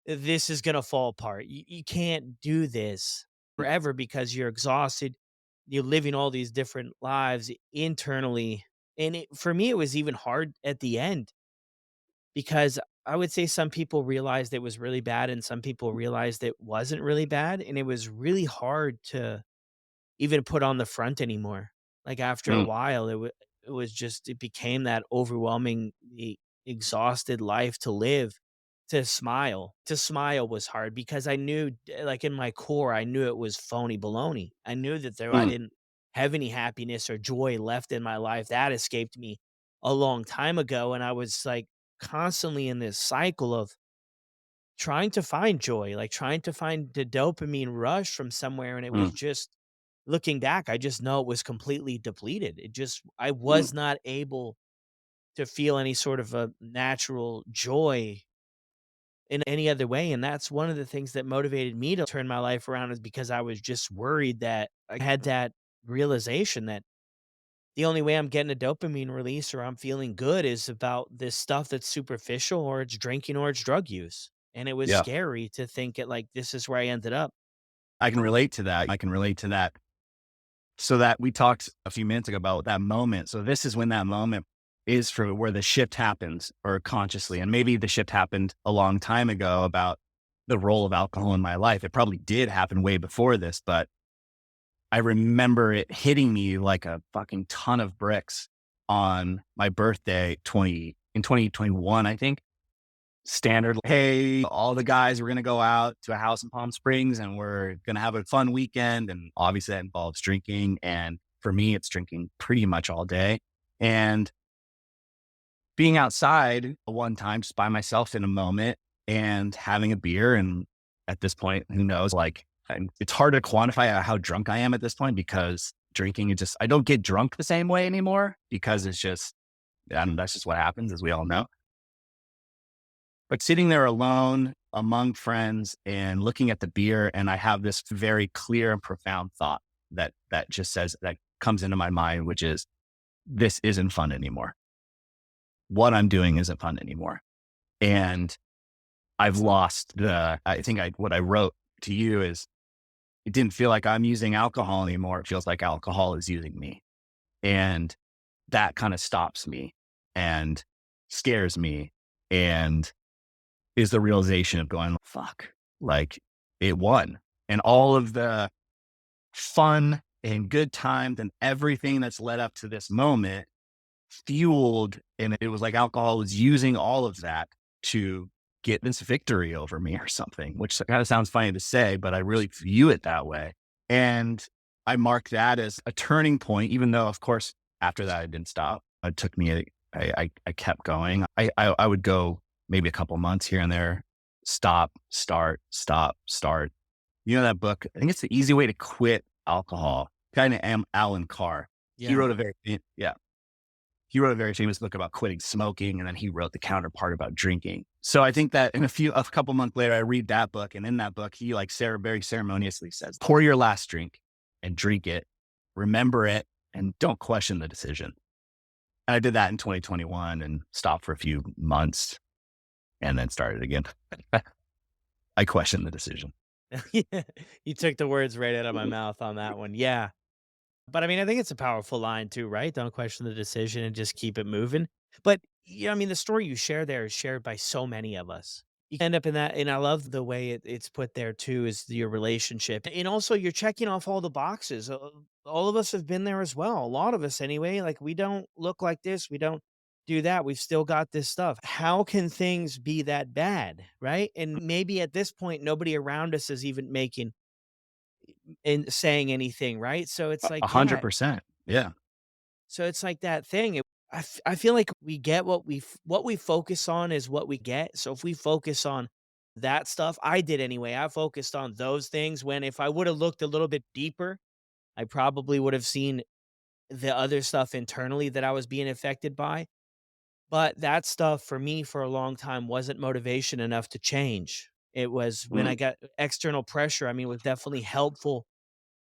this is gonna fall apart. You can't do this forever because you're exhausted. You're living all these different lives internally. And for me, it was even hard at the end because I would say some people realized it was really bad and some people realized it wasn't really bad. And it was really hard to even put on the front anymore. Like after a mm, while, it was just it became that overwhelmingly exhausted life to live. To smile was hard because I knew, like in my core, I knew it was phony baloney. I knew that I mm, didn't have any happiness or joy left in my life. That escaped me a long time ago, and I was like constantly in this cycle of trying to find joy, like trying to find the dopamine rush from somewhere, and it was mm, just looking back, I just know it was completely depleted. I mm, was not able to feel any sort of a natural joy in any other way, and that's one of the things that motivated me to turn my life around is because I was just worried that I had that realization that the only way I'm getting a dopamine release or I'm feeling good is about this stuff that's superficial or it's drinking or it's drug use. And it was yeah, scary to think it like this is where I ended up. I can relate to that. I can relate to that. So that we talked a few minutes ago about that moment. So this is when that moment is for where the shift happens or consciously. And maybe the shift happened a long time ago about the role of alcohol in my life. It probably did happen way before this, but I remember it hitting me like a fucking ton of bricks on my birthday, 2021, I think. Standard, hey, all the guys, we're going to go out to a house in Palm Springs and we're going to have a fun weekend. And obviously that involves drinking. And for me, it's drinking pretty much all day. And being outside one time just by myself in a moment and having a beer. And at this point, who knows, like it's hard to quantify how drunk I am at this point because drinking I don't get drunk the same way anymore because it's just, that's just what happens, as we all know. But sitting there alone among friends and looking at the beer, and I have this very clear and profound thought that just says that comes into my mind, which is this isn't fun anymore. What I'm doing isn't fun anymore. And I've lost what I wrote to you is it didn't feel like I'm using alcohol anymore. It feels like alcohol is using me. And that kind of stops me and scares me and is the realization of going, fuck, like it won. And all of the fun and good times and everything that's led up to this moment fueled. And it was like alcohol was using all of that to get this victory over me or something, which kind of sounds funny to say, but I really view it that way. And I mark that as a turning point, even though, of course, after that, I didn't stop. It took me, I kept going. I would go maybe a couple months here and there, stop, start, stop, start. You know, that book, I think it's The Easy Way to Quit Alcohol. Kind of Alan Carr. He Yeah. wrote he wrote a very famous book about quitting smoking, and then he wrote the counterpart about drinking. So I think that a couple months later, I read that book, and in that book, he very ceremoniously says, pour your last drink and drink it, remember it, and don't question the decision. And I did that in 2021 and stopped for a few months and then started again. I questioned the decision. Yeah, you took the words right out of my mouth on that one. Yeah. But I mean, I think it's a powerful line too, right? Don't question the decision and just keep it moving. But yeah, I mean, the story you share there is shared by so many of us. You end up in that, and I love the way it's put there too, is your relationship. And also you're checking off all the boxes. All of us have been there as well. A lot of us anyway. Like we don't look like this, we don't do that. We've still got this stuff. How can things be that bad? Right. And maybe at this point, nobody around us is even making and saying anything, right? So it's like, yeah, 100%. Yeah. so it's like that thing. I feel like we get what we focus on is what we get. So if we focus on that stuff, I did anyway. I focused on those things when if I would have looked a little bit deeper, I probably would have seen the other stuff internally that I was being affected by. But that stuff for me for a long time wasn't motivation enough to change. It was when Mm. I got external pressure. I mean, it was definitely helpful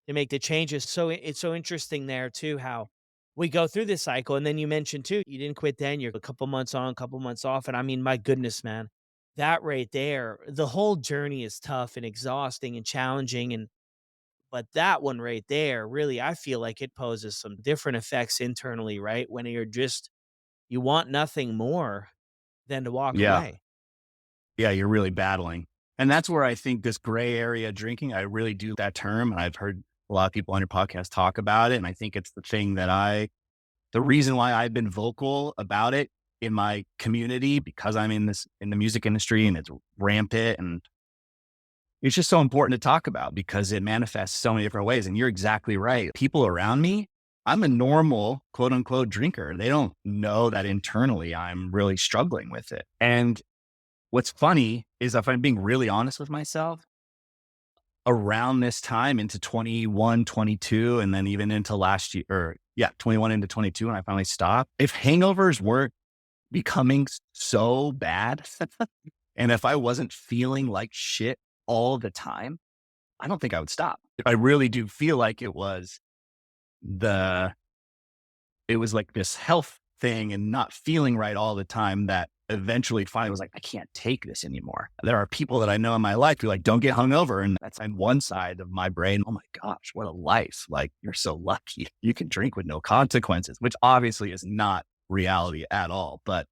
to make the changes. So it's so interesting there too how we go through this cycle. And then you mentioned too, you didn't quit then, you're a couple months on, couple months off. And I mean, my goodness, man, that right there, the whole journey is tough and exhausting and challenging. And but that one right there, really, I feel like it poses some different effects internally, right? When you're just you want nothing more than to walk Yeah. away. Yeah. You're really battling. And that's where I think this gray area drinking, I really do that term. And I've heard a lot of people on your podcast talk about it. And I think it's the thing the reason why I've been vocal about it in my community, because I'm in the music industry and it's rampant, and it's just so important to talk about because it manifests so many different ways. And you're exactly right. People around me, I'm a normal quote unquote drinker. They don't know that internally I'm really struggling with it. And what's funny is, if I'm being really honest with myself, around this time into 21, 22, and then even into last year, 21 into 22, when I finally stopped, if hangovers weren't becoming so bad, and if I wasn't feeling like shit all the time, I don't think I would stop. I really do feel like the it was like this health thing and not feeling right all the time that eventually finally was like, I can't take this anymore. There are people that I know in my life who like, don't get hungover. And that's on one side of my brain. Oh my gosh, what a life. Like, you're so lucky. You can drink with no consequences, which obviously is not reality at all. But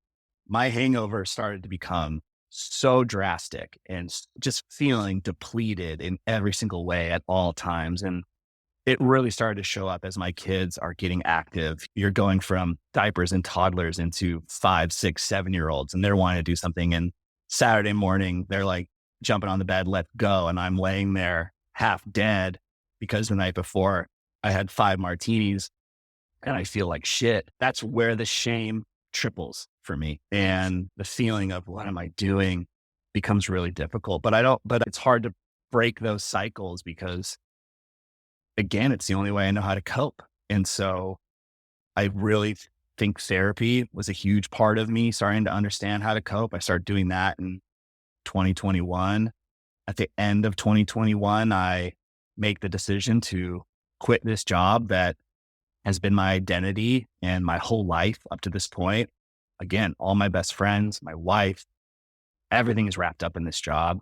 my hangover started to become so drastic and just feeling depleted in every single way at all times. And it really started to show up as my kids are getting active. You're going from diapers and toddlers into 5, 6, 7-year olds, and they're wanting to do something. And Saturday morning, they're like jumping on the bed, let's go. And I'm laying there half dead because the night before I had 5 martinis and I feel like shit. That's where the shame triples for me. And the feeling of what am I doing becomes really difficult. But it's hard to break those cycles because, again, it's the only way I know how to cope. And so I really think therapy was a huge part of me starting to understand how to cope. I started doing that in 2021. At the end of 2021, I make the decision to quit this job that has been my identity and my whole life up to this point. Again, all my best friends, my wife, everything is wrapped up in this job.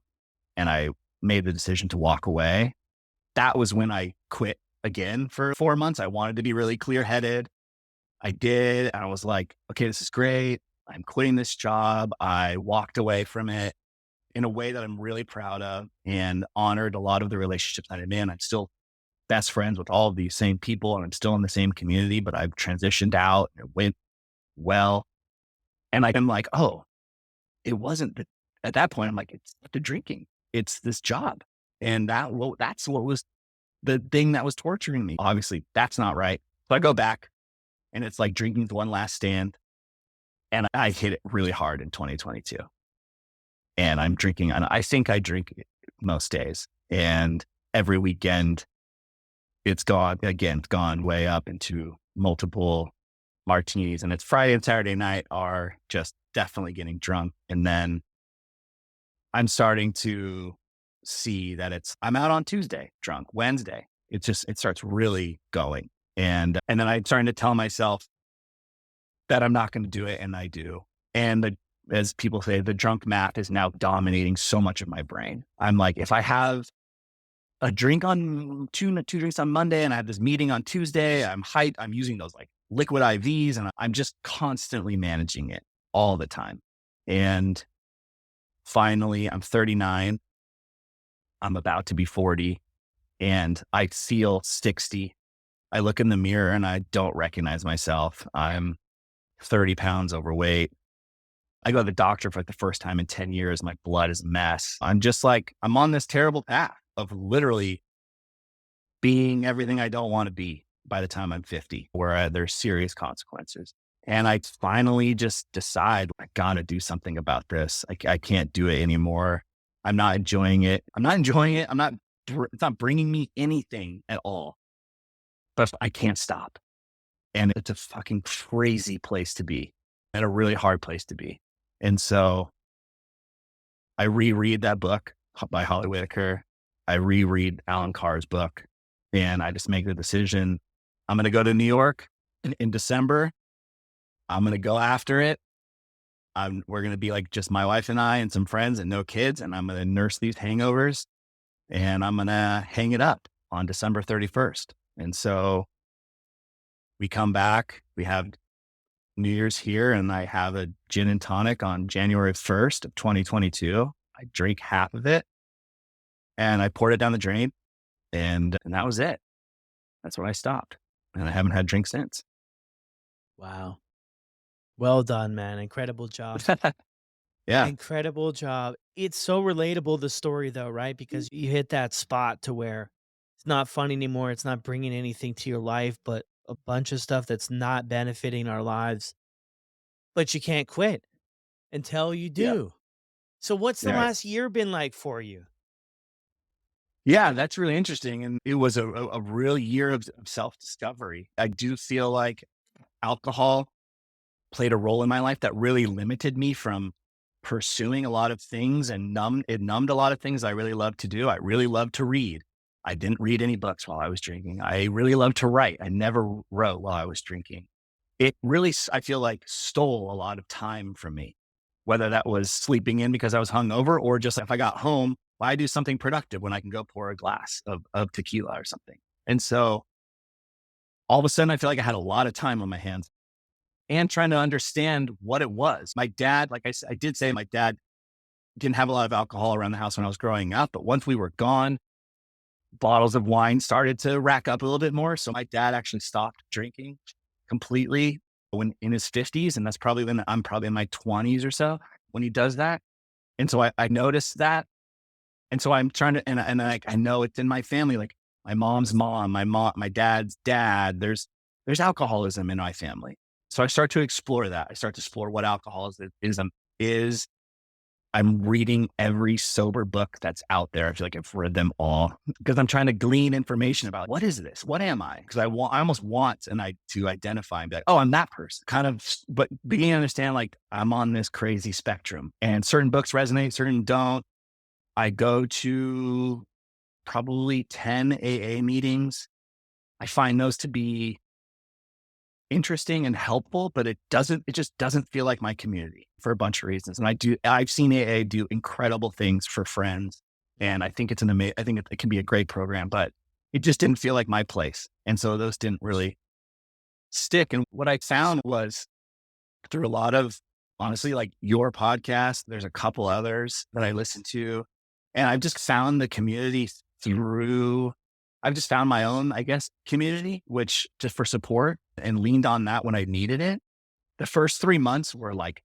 And I made the decision to walk away. That was when I quit again for 4 months. I wanted to be really clear headed. I did. And I was like, okay, this is great. I'm quitting this job. I walked away from it in a way that I'm really proud of and honored a lot of the relationships that I'm in. I'm still best friends with all of these same people and I'm still in the same community, but I've transitioned out. It went well. And I'm like, oh, it wasn't the, at that point, I'm like, it's not the drinking, it's this job. And that's what was the thing that was torturing me. Obviously, that's not right. So I go back and it's like drinking's one last stand. And I hit it really hard in 2022. And I'm drinking, and I think I drink most days. And every weekend, it's gone way up into multiple martinis. And it's Friday and Saturday night are just definitely getting drunk. And then I'm starting to see that I'm out on Tuesday, drunk, Wednesday. It starts really going. And then I'm starting to tell myself that I'm not going to do it. And I do. And as people say, the drunk math is now dominating so much of my brain. I'm like, if I have a drink on two drinks on Monday and I have this meeting on Tuesday, I'm using those like liquid IVs and I'm just constantly managing it all the time. And finally, I'm 39. I'm about to be 40 and I feel 60. I look in the mirror and I don't recognize myself. I'm 30 pounds overweight. I go to the doctor for like the first time in 10 years. My blood is a mess. I'm on this terrible path of literally being everything I don't want to be by the time I'm 50, where there's serious consequences. And I finally just decide I got to do something about this. I can't do it anymore. I'm not enjoying it. It's not bringing me anything at all, but I can't stop. And it's a fucking crazy place to be and a really hard place to be. And so I reread that book by Holly Whitaker. I reread Alan Carr's book and I just make the decision. I'm going to go to New York in December. I'm going to go after it. We're going to be like just my wife and I and some friends and no kids. And I'm going to nurse these hangovers and I'm going to hang it up on December 31st. And so we come back, we have New Year's here and I have a gin and tonic on January 1st of 2022. I drink half of it and I poured it down the drain and that was it. That's where I stopped. And I haven't had drink since. Wow. Well done, man. Incredible job. Yeah. Incredible job. It's so relatable, the story, though, right? Because you hit that spot to where it's not fun anymore. It's not bringing anything to your life, but a bunch of stuff that's not benefiting our lives. But you can't quit until you Yeah. do. So, what's the Yeah. last year been like for you? Yeah. That's really interesting. And it was a real year of self-discovery. I do feel like alcohol played a role in my life that really limited me from pursuing a lot of things and numbed a lot of things I really loved to do. I really loved to read. I didn't read any books while I was drinking. I really loved to write. I never wrote while I was drinking. It really, I feel like, stole a lot of time from me, whether that was sleeping in because I was hungover or just if I got home, why do something productive when I can go pour a glass of tequila or something. And so all of a sudden, I feel like I had a lot of time on my hands and trying to understand what it was. My dad, like I did say, my dad didn't have a lot of alcohol around the house when I was growing up, but once we were gone, bottles of wine started to rack up a little bit more. So my dad actually stopped drinking completely when in his 50s. And that's probably when I'm probably in my 20s or so when he does that. And so I noticed that. And so I'm trying to, and I know it's in my family, like my mom's mom, my dad's dad, there's alcoholism in my family. So I start to explore that. I start to explore what alcoholism is. I'm reading every sober book that's out there. I feel like I've read them all because I'm trying to glean information about what is this? What am I? Because I almost want to identify and be like, oh, I'm that person. Kind of, but beginning to understand like I'm on this crazy spectrum and certain books resonate, certain don't. I go to probably 10 AA meetings. I find those to be interesting and helpful, but it just doesn't feel like my community for a bunch of reasons. And I've seen AA do incredible things for friends. And I think I think it can be a great program, but it just didn't feel like my place. And so those didn't really stick. And what I found was through a lot of, honestly, like your podcast, there's a couple others that I listen to, and I've just found the community through, I've just found my own, I guess, community, which just for support and leaned on that when I needed it. The first 3 months were like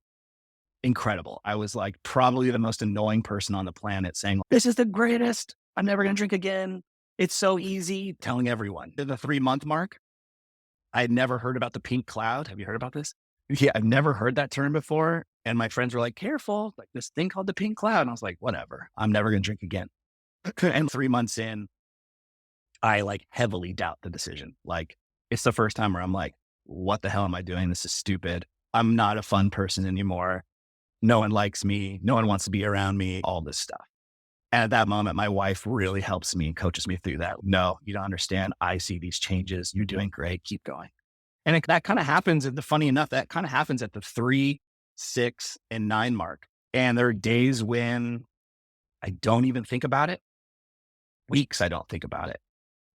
incredible. I was like probably the most annoying person on the planet saying, "This is the greatest. I'm never going to drink again. It's so easy," telling everyone. At the 3 month mark, I had never heard about the pink cloud. Have you heard about this? Yeah, I've never heard that term before. And my friends were like, "Careful, like this thing called the pink cloud." And I was like, whatever, I'm never going to drink again. And 3 months in, I like heavily doubt the decision. Like it's the first time where I'm like, what the hell am I doing? This is stupid. I'm not a fun person anymore. No one likes me. No one wants to be around me, all this stuff. And at that moment, my wife really helps me and coaches me through that. No, you don't understand. I see these changes. You're doing great. Keep going. And that kind of happens. And funny enough, that kind of happens at the 3, 6, and 9 mark. And there are days when I don't even think about it. Weeks I don't think about it.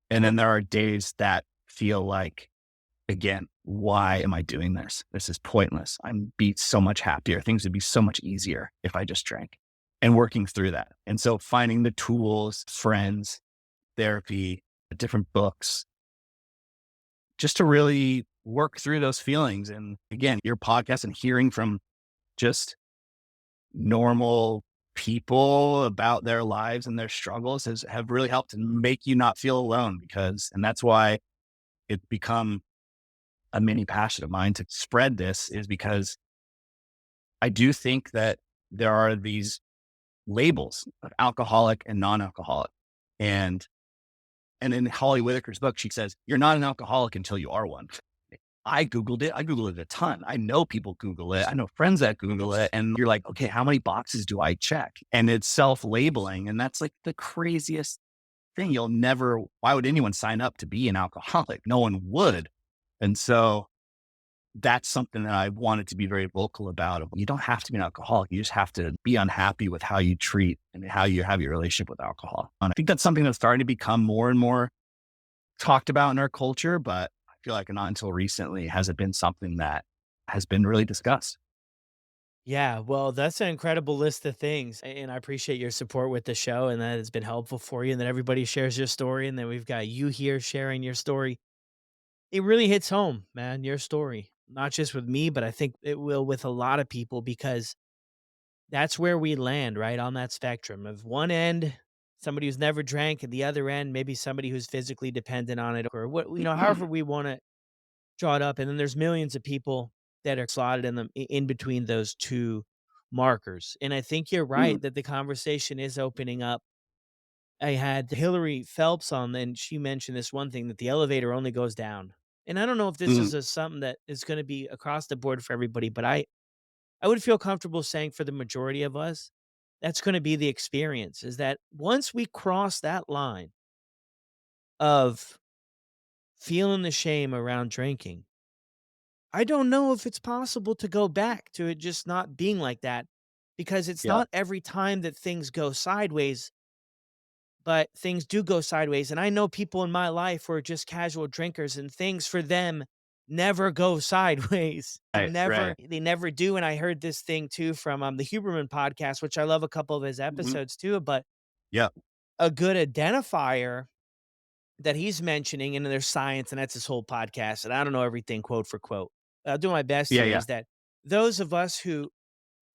And then there are days that feel like, again, why am I doing this? This is pointless. I'm be so much happier. Things would be so much easier if I just drank, and working through that. And so finding the tools, friends, therapy, different books, just to really work through those feelings. And again, your podcast and hearing from just normal people about their lives and their struggles have really helped and make you not feel alone, and that's why it's become a mini passion of mine to spread this, is because I do think that there are these labels of alcoholic and non-alcoholic. And in Holly Whitaker's book, she says, you're not an alcoholic until you are one. I Googled it. I Googled it a ton. I know people Google it. I know friends that Google it. And you're like, okay, how many boxes do I check? And it's self-labeling. And that's like the craziest thing. Why would anyone sign up to be an alcoholic? No one would. And so that's something that I wanted to be very vocal about. You don't have to be an alcoholic. You just have to be unhappy with how you treat and how you have your relationship with alcohol. And I think that's something that's starting to become more and more talked about in our culture, but I feel like not until recently has it been something that has been really discussed. Yeah, well, that's an incredible list of things. And I appreciate your support with the show and that it's been helpful for you and that everybody shares your story and then we've got you here sharing your story. It really hits home, man, your story. Not just with me, but I think it will with a lot of people because that's where we land, right? On that spectrum of one end, somebody who's never drank, and the other end, maybe somebody who's physically dependent on it or what, however we want to draw it up. And then there's millions of people that are slotted in between those two markers. And I think you're right Mm, that the conversation is opening up. I had Hillary Phelps on, and she mentioned this one thing that the elevator only goes down. And I don't know if this mm, is something that is going to be across the board for everybody, but I would feel comfortable saying for the majority of us, that's going to be the experience is that once we cross that line of feeling the shame around drinking, I don't know if it's possible to go back to it just not being like that because it's yeah. not every time that things go sideways, but things do go sideways. And I know people in my life who are just casual drinkers and things for them never go sideways. Right. Right. They never do. And I heard this thing too from the Huberman podcast, which I love a couple of his Hmm. episodes too, but Yeah. a good identifier that he's mentioning, and there's science, and that's his whole podcast. And I don't know everything quote for quote. I'll do my best Yeah. here Yeah. is that those of us who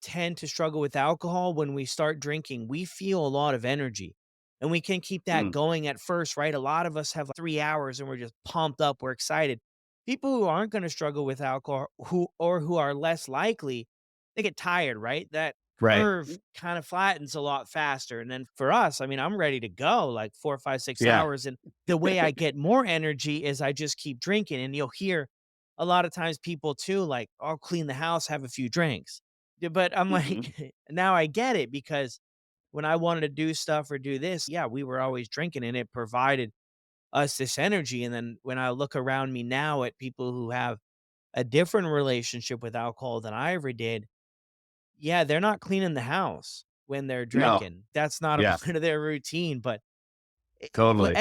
tend to struggle with alcohol, when we start drinking, we feel a lot of energy and we can keep that Mm, going at first, right? A lot of us have 3 hours and we're just pumped up, we're excited. People who aren't going to struggle with alcohol who are less likely, they get tired, right? That right. curve kind of flattens a lot faster. And then for us, I mean, I'm ready to go like 4, 5, 6 Yeah. hours. And the way I get more energy is I just keep drinking. And you'll hear a lot of times people too, like, I'll clean the house, have a few drinks. Yeah, but I'm Hmm. like, now I get it because when I wanted to do stuff or do this, yeah, we were always drinking and it provided us this energy. And then when I look around me now at people who have a different relationship with alcohol than I ever did, yeah, they're not cleaning the house when they're No. drinking. That's not a Yeah, part of their routine, but totally.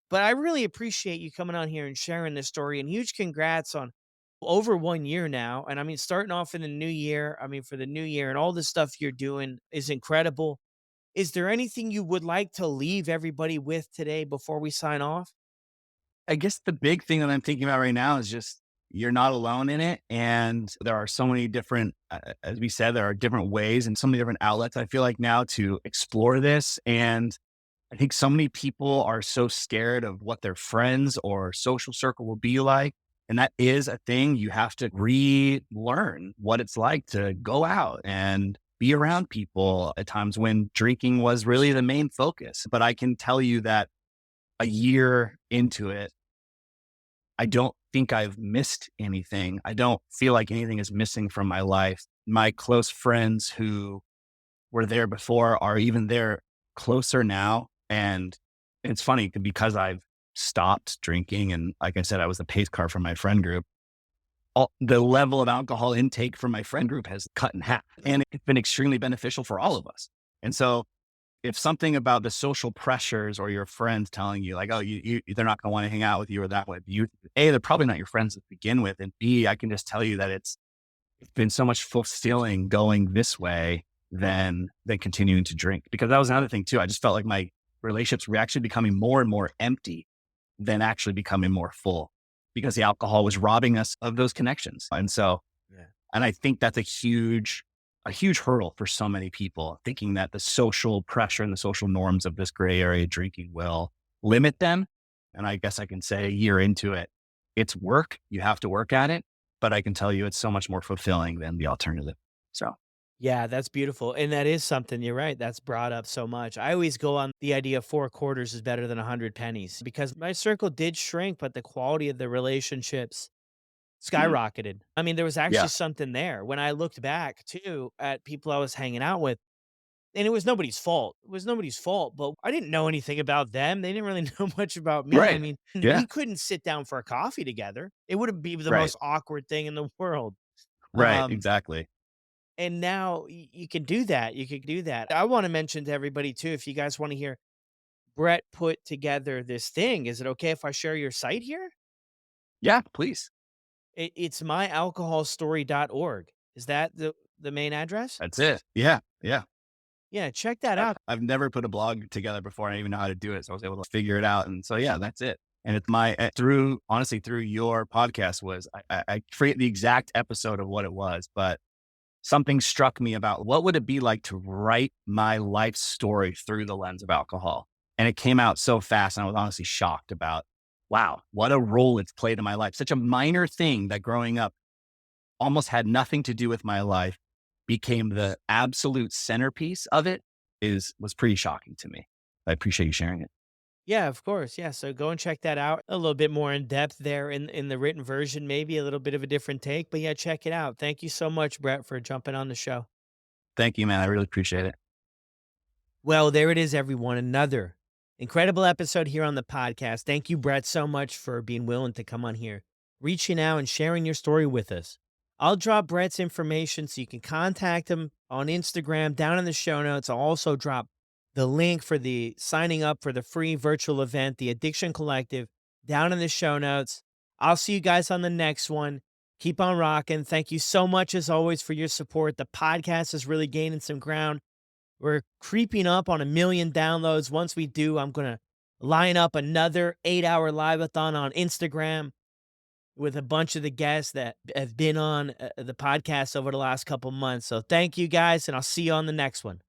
but I really appreciate you coming on here and sharing this story, and huge congrats on over 1 year now, and I mean, starting off in the new year, I mean, for the new year and all the stuff you're doing is incredible. Is there anything you would like to leave everybody with today before we sign off? I guess the big thing that I'm thinking about right now is just you're not alone in it. And there are so many different, as we said, there are different ways and so many different outlets, I feel like, now to explore this. And I think so many people are so scared of what their friends or social circle will be like. And that is a thing. You have to relearn what it's like to go out and be around people at times when drinking was really the main focus. But I can tell you that a year into it, I don't think I've missed anything. I don't feel like anything is missing from my life. My close friends who were there before are even there closer now. And it's funny because I've stopped drinking. And like I said, I was the pace car for my friend group. The level of alcohol intake from my friend group has cut in half. And it's been extremely beneficial for all of us. And so if something about the social pressures or your friends telling you like, oh, they're not going to want to hang out with you or that way, they're probably not your friends to begin with. And B, I can just tell you that it's been so much fulfilling going this way than continuing to drink. Because that was another thing too. I just felt like my relationships were actually becoming more and more empty than actually becoming more full because the alcohol was robbing us of those connections. And so, Yeah. and I think that's a huge hurdle for so many people, thinking that the social pressure and the social norms of this gray area drinking will limit them. And I guess I can say a year into it, it's work. You have to work at it, but I can tell you it's so much more fulfilling than the alternative. So Yeah, that's beautiful, and that is something you're right, that's brought up so much. I always go on the idea of 4 quarters is better than 100 pennies because my circle did shrink, but the quality of the relationships mhm, skyrocketed. I mean, there was yeah, actually something there when I looked back too at people I was hanging out with, and it was nobody's fault. It was nobody's fault, but I didn't know anything about them. They didn't really know much about me. I right. mean, Yeah, we couldn't sit down for a coffee together. It would be the right, most awkward thing in the world. right. Um, Exactly. and now you can do that. You could do that. I want to mention to everybody too, if you guys want to hear Brett put together this thing, is it okay if I share your site here? Yeah, please. It's myalcoholstory.org. Is that the main address? That's it. Yeah. Yeah. Yeah, check that out. I've never put a blog together before. I didn't even know how to do it. So I was able to figure it out. And so, yeah, that's it. And it's through, honestly, through your podcast I forget the exact episode of what it was, but something struck me about what would it be like to write my life story through the lens of alcohol. And it came out so fast. And I was honestly shocked about, wow, what a role it's played in my life. Such a minor thing that growing up almost had nothing to do with my life became the absolute centerpiece of it was pretty shocking to me. I appreciate you sharing it. Yeah, of course. Yeah, so go and check that out. A little bit more in depth there in the written version, maybe a little bit of a different take, but yeah, check it out. Thank you so much, Brett, for jumping on the show. Thank you, man. I really appreciate it. Well, there it is, everyone. Another incredible episode here on the podcast. Thank you, Brett, so much for being willing to come on here, reaching out and sharing your story with us. I'll drop Brett's information so you can contact him on Instagram down in the show notes. I'll also drop the link for the signing up for the free virtual event, the Addiction Collective, down in the show notes. I'll see you guys on the next one. Keep on rocking. Thank you so much, as always, for your support. The podcast is really gaining some ground. We're creeping up on 1,000,000 downloads. Once we do, I'm going to line up another 8-hour live-a-thon on Instagram with a bunch of the guests that have been on the podcast over the last couple months. So thank you guys, and I'll see you on the next one.